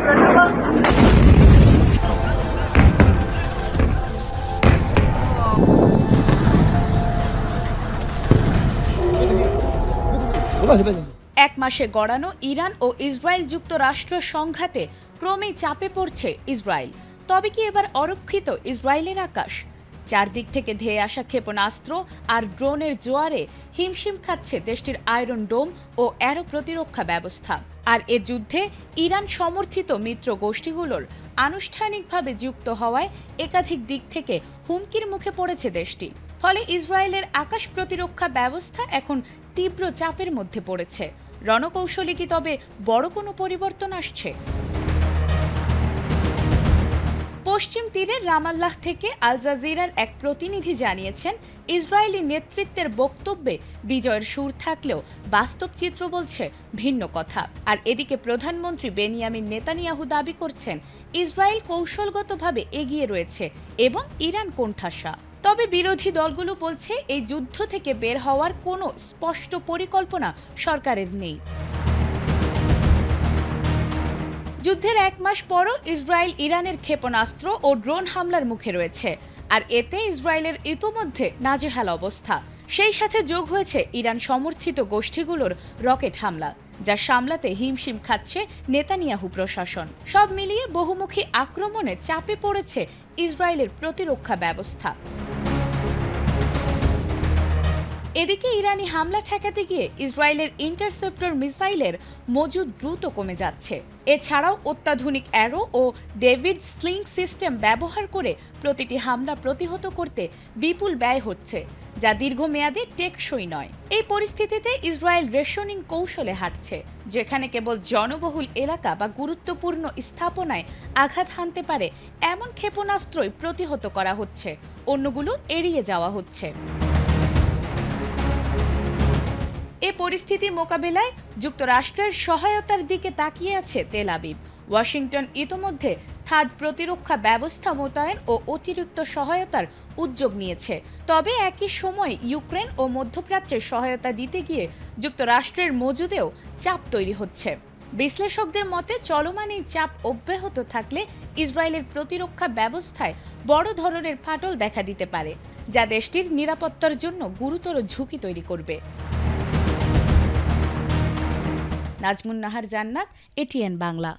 এক মাসে গড়ানো ইরান ও ইসরায়েল যুক্তরাষ্ট্র সংঘাতে ক্রমেই চাপে পড়ছে ইসরায়েল। তবে কি এবার অরক্ষিত ইসরায়েলের আকাশ? চারদিক থেকে ধেয়ে আসা ক্ষেপণাস্ত্র আর ড্রোনের জোয়ারে হিমশিম খাচ্ছে দেশটির আয়রন ডোম ও অ্যারো প্রতিরক্ষা ব্যবস্থা। আর এ যুদ্ধে ইরান সমর্থিত মিত্র গোষ্ঠীগুলোর আনুষ্ঠানিকভাবে যুক্ত হওয়ায় একাধিক দিক থেকে হুমকির মুখে পড়েছে দেশটি। ফলে ইসরায়েলের আকাশ প্রতিরক্ষা ব্যবস্থা এখন তীব্র চাপের মধ্যে পড়েছে। রণকৌশলে কি তবে বড় কোনো পরিবর্তন আসছে? পশ্চিম তীরের রামাল্লাহ থেকে আল জাজিরার এক প্রতিনিধি জানিয়েছেন, ইসরায়েলি নেতৃত্বের বক্তব্যে বিজয়ের সুর থাকলেও বাস্তব চিত্র বলছে ভিন্ন কথা। আর এদিকে প্রধানমন্ত্রী বেনিয়ামিন নেতানিয়াহু দাবি করছেন, ইসরায়েল কৌশলগতভাবে এগিয়ে রয়েছে এবং ইরান কোণঠাসা। তবে বিরোধী দলগুলো বলছে, এই যুদ্ধ থেকে বের হওয়ার কোনো স্পষ্ট পরিকল্পনা সরকারের নেই। যুদ্ধের এক মাস পরও ইসরায়েল ইরানের ক্ষেপণাস্ত্র ও ড্রোন হামলার মুখে রয়েছে। আর এতে ইসরায়েলের ইতোমধ্যে নাজেহাল অবস্থা। সেই সাথে যোগ হয়েছে ইরান সমর্থিত গোষ্ঠীগুলোর রকেট হামলা, যা সামলাতে হিমশিম খাচ্ছে নেতানিয়াহু প্রশাসন। সব মিলিয়ে বহুমুখী আক্রমণে চাপে পড়েছে ইসরায়েলের প্রতিরক্ষা ব্যবস্থা। এদিকে ইরানি হামলা ঠেকাতে গিয়ে ইসরায়েলের ইন্টারসেপ্টর মিসাইলের মজুদ দ্রুত কমে যাচ্ছে। এছাড়াও অত্যাধুনিক অ্যারো ও ডেভিড স্লিং সিস্টেম ব্যবহার করে প্রতিটি হামলা প্রতিহত করতে বিপুল ব্যয় হচ্ছে, যা দীর্ঘমেয়াদে টেকসই নয়। এই পরিস্থিতিতে ইসরায়েল রেশনিং কৌশলে হাঁটছে, যেখানে কেবল জনবহুল এলাকা বা গুরুত্বপূর্ণ স্থাপনায় আঘাত হানতে পারে এমন ক্ষেপণাস্ত্রই প্রতিহত করা হচ্ছে, অন্যগুলো এড়িয়ে যাওয়া হচ্ছে। এ পরিস্থিতি মোকাবেলায় যুক্তরাষ্ট্রের সহায়তার দিকে তাকিয়ে আছে তেল আবিব। ওয়াশিংটন ইতোমধ্যে থার্ড প্রতিরক্ষা ব্যবস্থা মোতায়েন ও অতিরিক্ত সহায়তার উদ্যোগ নিয়েছে। তবে একই সময় ইউক্রেন ও মধ্যপ্রাচ্যে সহায়তা দিতে গিয়ে যুক্তরাষ্ট্রের মজুদেও চাপ তৈরি হচ্ছে। বিশ্লেষকদের মতে, চলমান এই চাপ অব্যাহত থাকলে ইসরায়েলের প্রতিরক্ষা ব্যবস্থায় বড় ধরনের ফাটল দেখা দিতে পারে, যা দেশটির নিরাপত্তার জন্য গুরুতর ঝুঁকি তৈরি করবে। নাজমুন নাহার জান্নাত, এটিএন বাংলা।